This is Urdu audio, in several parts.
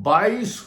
22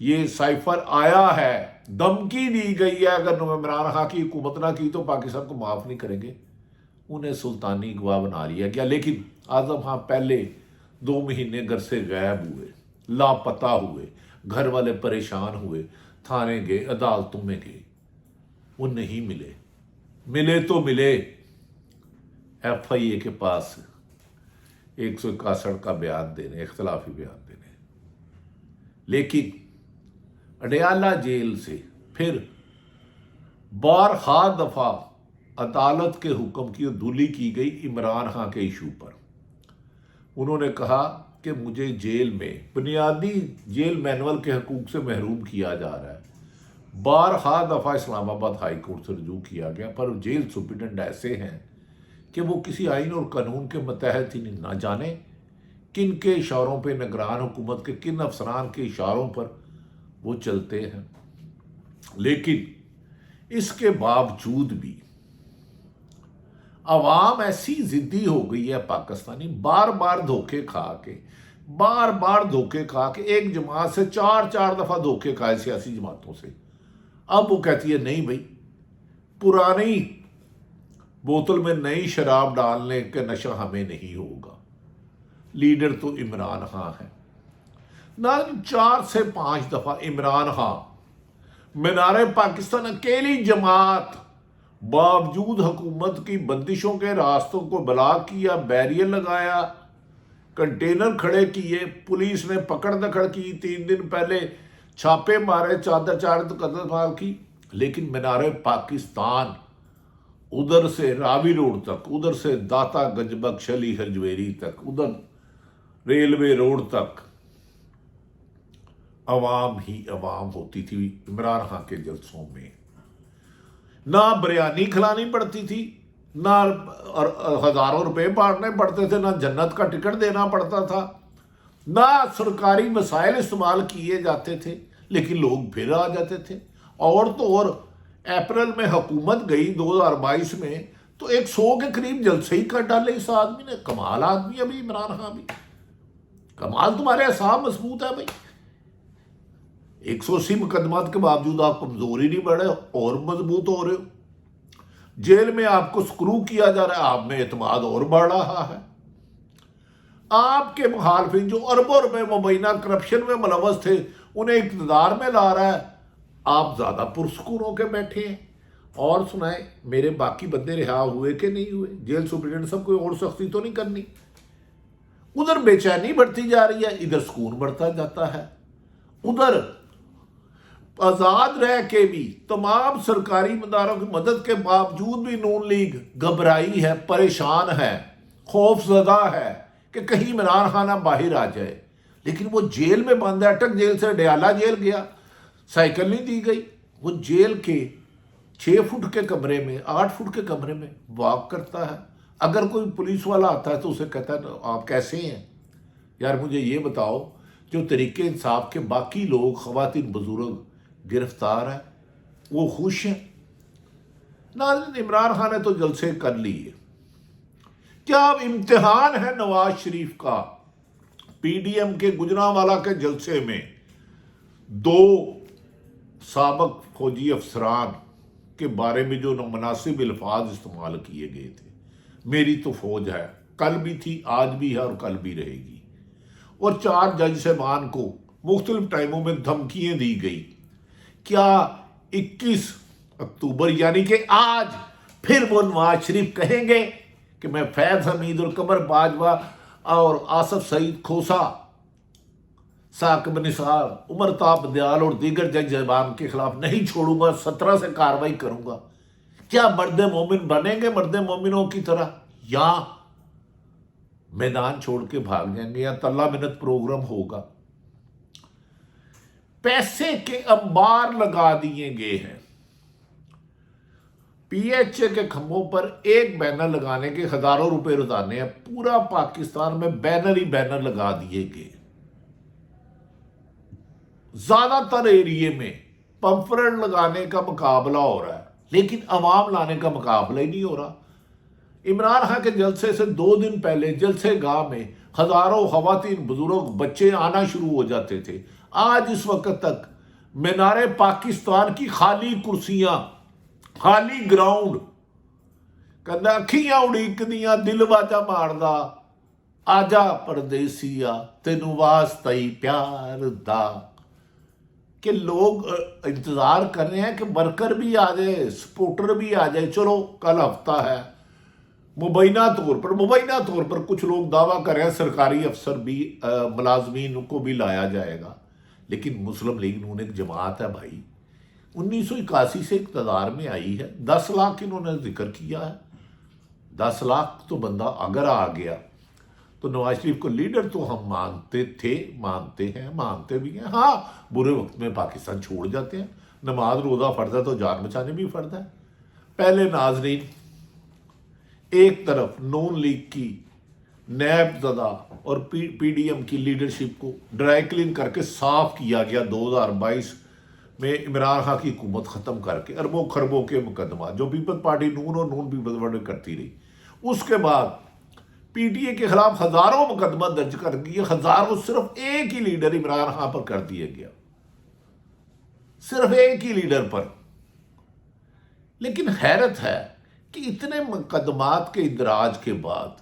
یہ سائفر آیا ہے، دھمکی دی گئی ہے اگر عمران خان کی حکومت نہ کی تو پاکستان کو معاف نہیں کریں گے، انہیں سلطانی گواہ بنا لیا گیا۔ لیکن اعظم خان پہلے 2 مہینے گھر سے غائب ہوئے، لاپتہ ہوئے، گھر والے پریشان ہوئے، تھانے گئے، عدالتوں میں گئے، وہ نہیں ملے۔ ملے تو ملے ایف آئی اے کے پاس 161 کا بیان دینے، اختلافی بیان دینے، لیکن اڈیالہ جیل سے پھر بارہا دفعہ عدالت کے حکم کی عدولی کی گئی عمران خان کے ایشو پر۔ انہوں نے کہا کہ مجھے جیل میں بنیادی جیل مینول کے حقوق سے محروم کیا جا رہا ہے۔ بارہا دفعہ اسلام آباد ہائی کورٹ سے رجوع کیا گیا، پر جیل سپرنٹینڈنٹ ایسے ہیں کہ وہ کسی آئین اور قانون کے متحد ہی نہ جانے کن کے اشاروں پہ، نگران حکومت کے کن افسران کے اشاروں پر وہ چلتے ہیں۔ لیکن اس کے باوجود بھی عوام ایسی ضدی ہو گئی ہے پاکستانی، بار بار دھوکے کھا کے ایک جماعت سے 4 دفعہ دھوکے کھائے سیاسی جماعتوں سے۔ اب وہ کہتی ہے نہیں بھائی، پرانی بوتل میں نئی شراب ڈالنے کا نشہ ہمیں نہیں ہوگا۔ لیڈر تو عمران خان ہے۔ 4 سے 5 دفعہ عمران خان مینار پاکستان اکیلی جماعت باوجود حکومت کی بندشوں کے راستوں کو بلاک کیا، بیریئر لگایا، کنٹینر کھڑے کیے، پولیس نے پکڑ دکڑ کی، 3 دن پہلے چھاپے مارے، چادر قتل فعال کی، لیکن مینار پاکستان ادھر سے راوی روڈ تک، ادھر سے داتا گنج بخش علی ہجویری تک، ادھر ریلوے روڈ تک عوام ہی عوام ہوتی تھی عمران خان کے جلسوں میں۔ نہ بریانی کھلانی پڑتی تھی، نہ ہزاروں روپے بانٹنے پڑتے تھے، نہ جنت کا ٹکٹ دینا پڑتا تھا، نہ سرکاری مسائل استعمال کیے جاتے تھے، لیکن لوگ پھر آ جاتے تھے۔ اور تو اور اپریل میں حکومت گئی 2022 میں تو 100 کے قریب جلسے ہی کر ڈالے اس آدمی نے۔ کمال آدمی ابھی عمران خان بھی، کمال، تمہارے اعصاب مضبوط ہے بھائی۔ 180 مقدمات کے باوجود آپ کمزوری نہیں بڑھے اور مضبوط ہو رہے ہو۔ جیل میں آپ کو سکرو کیا جا رہا ہے، آپ میں اعتماد اور بڑھ رہا ہے۔ آپ کے مخالفین جو اربوں روپے مبینہ کرپشن میں ملوث تھے انہیں اقتدار میں لا رہا ہے، آپ زیادہ پرسکون ہو کے بیٹھے ہیں۔ اور سنائیں، میرے باقی بندے رہا ہوئے کہ نہیں ہوئے؟ جیل سپرنٹینڈنٹ سب کوئی اور سختی تو نہیں کرنی؟ ادھر بے چینی بڑھتی جا رہی ہے، ادھر سکون بڑھتا جاتا ہے۔ ادھر آزاد رہ کے بھی تمام سرکاری مداروں کی مدد کے باوجود بھی نون لیگ گھبرائی ہے، پریشان ہے، خوف زدہ ہے کہ کہیں عمران خان باہر آ جائے۔ لیکن وہ جیل میں بند ہے، اٹک جیل سے اڈیالہ جیل گیا، سائیکل نہیں دی گئی، وہ جیل کے 6 فٹ کے کمرے میں، 8 فٹ کے کمرے میں واک کرتا ہے۔ اگر کوئی پولیس والا آتا ہے تو اسے کہتا ہے آپ کیسے ہیں یار، مجھے یہ بتاؤ۔ جو طریقے انصاف کے باقی لوگ، خواتین، بزرگ گرفتار ہیں، وہ خوش ہیں۔ ناظرین، عمران خان نے تو جلسے کر لیے، کیا اب امتحان ہے نواز شریف کا؟ پی ڈی ایم کے گجرانوالہ کے جلسے میں 2 سابق فوجی افسران کے بارے میں جو نامناسب الفاظ استعمال کیے گئے تھے، میری تو فوج ہے، کل بھی تھی، آج بھی ہے اور کل بھی رہے گی، اور 4 جج صاحبان کو مختلف ٹائموں میں دھمکیاں دی گئی۔ کیا 21 اکتوبر یعنی کہ آج پھر وہ نواز شریف کہیں گے کہ میں فیض حمید اور قمر باجوہ اور آصف سعید کھوسا، ثاقب نثار، عمر تاب دیال اور دیگر جج صاحبان کے خلاف نہیں چھوڑوں گا، 17 سے کارروائی کروں گا؟ کیا مرد مومن بنیں گے مرد مومنوں کی طرح، یا میدان چھوڑ کے بھاگ جائیں گے، یا طلہ منت پروگرام ہوگا؟ پیسے کے انبار لگا دیے گئے ہیں۔ پی ایچ اے کے کھمبوں پر ایک بینر لگانے کے ہزاروں روپے روزانے ہیں، پورا پاکستان میں بینر ہی بینر لگا دیے گئے۔ زیادہ تر ایریے میں پمفلٹ لگانے کا مقابلہ ہو رہا ہے، لیکن عوام لانے کا مقابلہ ہی نہیں ہو رہا۔ عمران خان کے جلسے سے 2 دن پہلے جلسے گاہ میں ہزاروں خواتین، بزرگ، بچے آنا شروع ہو جاتے تھے۔ آج اس وقت تک مینار پاکستان کی خالی کرسیاں، خالی گراؤنڈ، کہنا اکھیاں اڑیک دیاں دل واجا ماردا، آجا پردیسیا تینوں واسطہ ہی پیار دا، کہ لوگ انتظار کر رہے ہیں کہ ورکر بھی آ جائے، سپورٹر بھی آ جائے، چلو کل ہفتہ ہے، مبینہ طور پر کچھ لوگ دعویٰ کر رہے ہیں سرکاری افسر بھی، ملازمین کو بھی لایا جائے گا، لیکن مسلم لیگ نون ایک جماعت ہے بھائی، 1981 سے اقتدار میں آئی ہے، 10 لاکھ انہوں نے ذکر کیا ہے، 10 لاکھ تو بندہ اگر آ گیا تو نواز شریف کو لیڈر تو ہم مانتے تھے، مانتے ہیں، مانتے بھی ہیں، ہاں برے وقت میں پاکستان چھوڑ جاتے ہیں، نماز روزہ فرض ہے تو جان بچانے بھی فرض ہے۔ پہلے ناظرین، ایک طرف نون لیگ کی نیب زدہ اور پی ڈی ایم کی لیڈرشپ کو ڈرائی کلین کر کے صاف کیا گیا 2022 میں عمران خان کی حکومت ختم کر کے، اربوں خربوں کے مقدمات جو پیپلز پارٹی نون اور نون پیپلز پارٹی کرتی رہی، اس کے بعد پی ٹی اے کے خلاف ہزاروں مقدمہ درج کر دیے، ہزاروں، صرف ایک ہی لیڈر عمران خان پر کر دیا گیا، صرف ایک ہی لیڈر پر۔ لیکن حیرت ہے کہ اتنے مقدمات کے اندراج کے بعد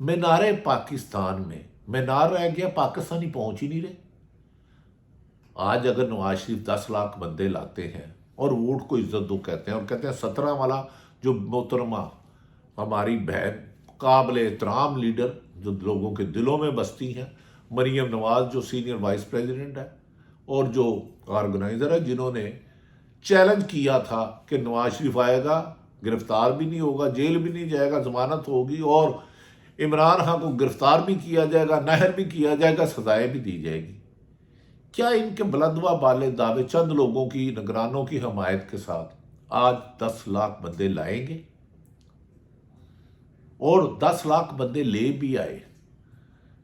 مینار پاکستان میں مینار رہ گیا، پاکستانی پہنچ ہی نہیں رہے۔ آج اگر نواز شریف 10 لاکھ بندے لاتے ہیں اور ووٹ کو عزت دو کہتے ہیں، اور کہتے ہیں 17 والا جو محترمہ ہماری بہن قابل احترام لیڈر جو لوگوں کے دلوں میں بستی ہیں، مریم نواز جو سینئر وائس پریزیڈنٹ ہے اور جو آرگنائزر ہے، جنہوں نے چیلنج کیا تھا کہ نواز شریف آئے گا، گرفتار بھی نہیں ہوگا، جیل بھی نہیں جائے گا، ضمانت ہوگی، اور عمران خان کو گرفتار بھی کیا جائے گا، نہر بھی کیا جائے گا، سزائیں بھی دی جائے گی۔ کیا ان کے بلند و بالے دعوے چند لوگوں کی، نگرانوں کی حمایت کے ساتھ آج 10 لاکھ بندے لائیں گے؟ اور 10 لاکھ بندے لے بھی آئے،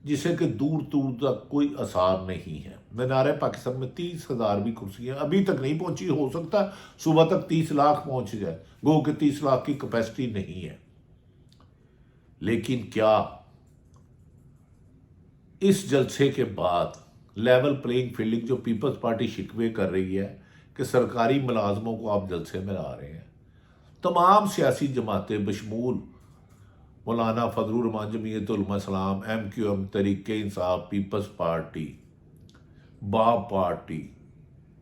جسے کہ دور دور تک کوئی آثار نہیں ہے۔ مینار پاکستان میں 30,000 بھی کرسیاں ابھی تک نہیں پہنچی، ہو سکتا ہے صبح تک 30 لاکھ پہنچ جائے، گو کہ 30 لاکھ کی کیپیسٹی نہیں ہے۔ لیکن کیا اس جلسے کے بعد لیول پلینگ فیلڈنگ جو پیپلز پارٹی شکوے کر رہی ہے کہ سرکاری ملازموں کو آپ جلسے میں لا رہے ہیں، تمام سیاسی جماعتیں بشمول مولانا فضل الرحمان جمعیت Ulema Islam, M Q M, Tehreek Insaf, Peoples party, باب پارٹی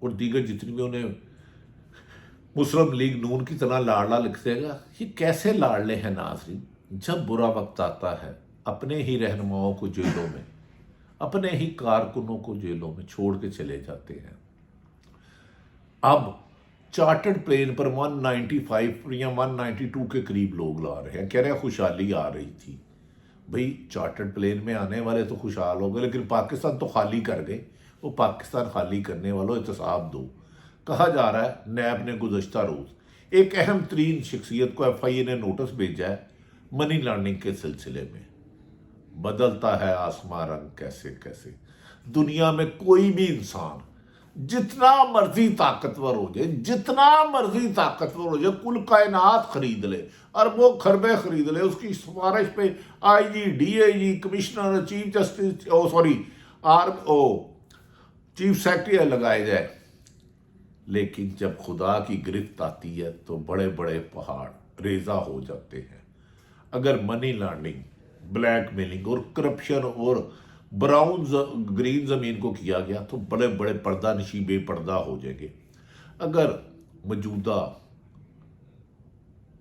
اور دیگر جتنی بھی انہیں مسلم لیگ نون کی طرح لاڑلا لکھتے گا، یہ کیسے لاڑلے ہیں ناظرین؟ جب برا وقت آتا ہے اپنے ہی رہنماؤں کو جیلوں میں، اپنے ہی کارکنوں کو جیلوں میں چھوڑ کے چلے جاتے ہیں۔ اب چارٹرڈ پلین پر 195 یا 192 کے قریب لوگ لا رہے ہیں، کہہ رہے ہیں خوشحالی آ رہی تھی۔ بھئی چارٹرڈ پلین میں آنے والے تو خوشحال ہو گئے، لیکن پاکستان تو خالی کر گئے۔ وہ پاکستان خالی کرنے والوں احتساب دو۔ کہا جا رہا ہے نیب نے گزشتہ روز ایک اہم ترین شخصیت کو ایف آئی اے نے نوٹس بھیجا ہے منی لانڈرنگ کے سلسلے میں۔ بدلتا ہے آسمان رنگ کیسے کیسے۔ دنیا میں کوئی بھی انسان جتنا مرضی طاقتور ہو جائے، جتنا مرضی طاقتور ہو جائے، کل کائنات خرید لے، اربوں خربیں خرید لے، اس کی سفارش پہ I G, D I G, commissioner, chief justice, chief secretary لگائے جائے، لیکن جب خدا کی گرفت آتی ہے تو بڑے بڑے پہاڑ ریزہ ہو جاتے ہیں۔ اگر منی لانڈرنگ، بلیک میلنگ اور کرپشن اور براؤن گرین زمین کو کیا گیا تو بڑے بڑے پردہ نشی بے پردہ ہو جائیں گے۔ اگر موجودہ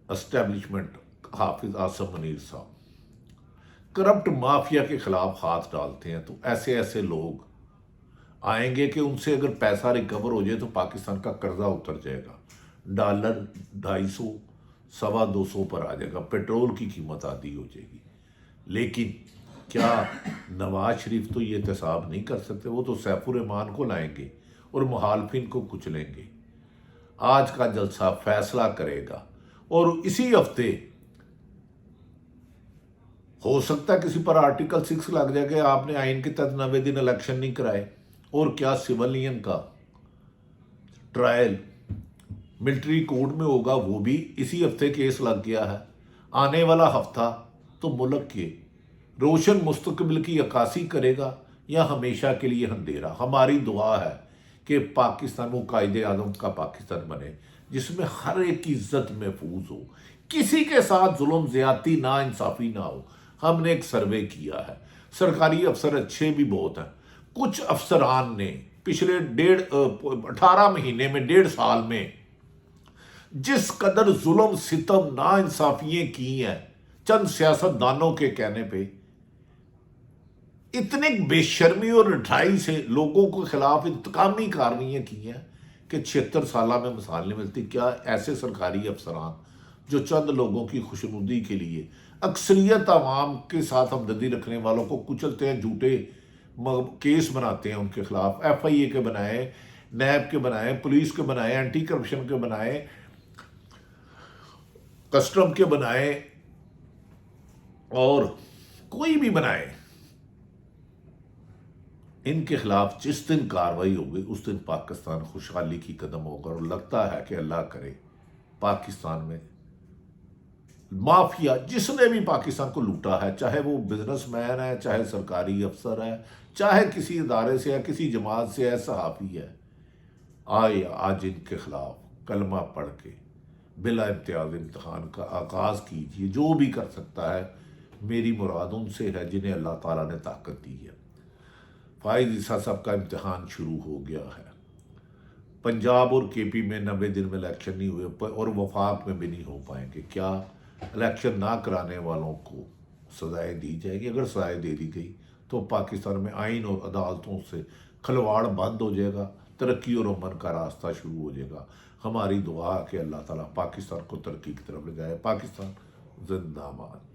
اسٹیبلشمنٹ حافظ عاصم منیر صاحب کرپٹ مافیا کے خلاف ہاتھ ڈالتے ہیں تو ایسے ایسے لوگ آئیں گے کہ ان سے اگر پیسہ ریکور ہو جائے تو پاکستان کا قرضہ اتر جائے گا، ڈالر 250، 250 پر آ جائے گا، پیٹرول کی قیمت آدھی ہو جائے گی۔ لیکن کیا نواز شریف تو یہ احتساب نہیں کر سکتے؟ وہ تو سیف الرحمان کو لائیں گے اور مخالفین کو کچلیں گے۔ آج کا جلسہ فیصلہ کرے گا، اور اسی ہفتے ہو سکتا ہے کسی پر آرٹیکل 6 لگ جائے کہ آپ نے آئین کے تحت 90 دن الیکشن نہیں کرائے، اور کیا سیولین کا ٹرائل ملٹری کورٹ میں ہوگا، وہ بھی اسی ہفتے کیس لگ گیا ہے۔ آنے والا ہفتہ تو ملک کے روشن مستقبل کی عکاسی کرے گا، یا ہمیشہ کے لیے اندھیرا۔ ہماری دعا ہے کہ پاکستان وہ قائد اعظم کا پاکستان بنے جس میں ہر ایک کی عزت محفوظ ہو، کسی کے ساتھ ظلم زیادتی نا انصافی نہ ہو۔ ہم نے ایک سروے کیا ہے، سرکاری افسر اچھے بھی بہت ہیں، کچھ افسران نے پچھلے 18 مہینے میں 1.5 سال میں جس قدر ظلم ستم نا انصافیاں کی ہیں چند سیاست دانوں کے کہنے پہ، اتنے بے شرمی اور رٹھائی سے لوگوں کے خلاف انتقامی کارروائیاں کی ہیں کہ 76 سالہ میں مثال نہیں ملتی۔ کیا ایسے سرکاری افسران جو چند لوگوں کی خوشنودی کے لیے اکثریت عوام کے ساتھ ہمدردی رکھنے والوں کو کچلتے ہیں، جھوٹے کیس بناتے ہیں ان کے خلاف، ایف آئی اے کے بنائے، نیب کے بنائے، پولیس کے بنائے، اینٹی کرپشن کے بنائے، کسٹم کے بنائے، اور کوئی بھی بنائے، ان کے خلاف جس دن کارروائی ہوگی اس دن پاکستان خوشحالی کی قدم ہوگا۔ اور لگتا ہے کہ اللہ کرے پاکستان میں مافیا جس نے بھی پاکستان کو لوٹا ہے، چاہے وہ بزنس مین ہے، چاہے سرکاری افسر ہے، چاہے کسی ادارے سے ہے، کسی جماعت سے ہے، صحافی ہے، آئے آج ان کے خلاف کلمہ پڑھ کے بلا امتیاز امتحان کا آغاز کیجیے۔ جو بھی کر سکتا ہے، میری مراد ان سے ہے جنہیں اللہ تعالیٰ نے طاقت دی ہے۔ فائز عیسیٰ صاحب کا امتحان شروع ہو گیا ہے۔ پنجاب اور کے پی میں 90 دن میں الیکشن نہیں ہوئے اور وفاق میں بھی نہیں ہو پائیں گے۔ کیا الیکشن نہ کرانے والوں کو سزائیں دی جائیں گی؟ اگر سزائیں دے دی گئی تو پاکستان میں آئین اور عدالتوں سے کھلواڑ بند ہو جائے گا، ترقی اور امن کا راستہ شروع ہو جائے گا۔ ہماری دعا ہے کہ اللہ تعالیٰ پاکستان کو ترقی کی طرف لے جائے۔ پاکستان زندہ باد۔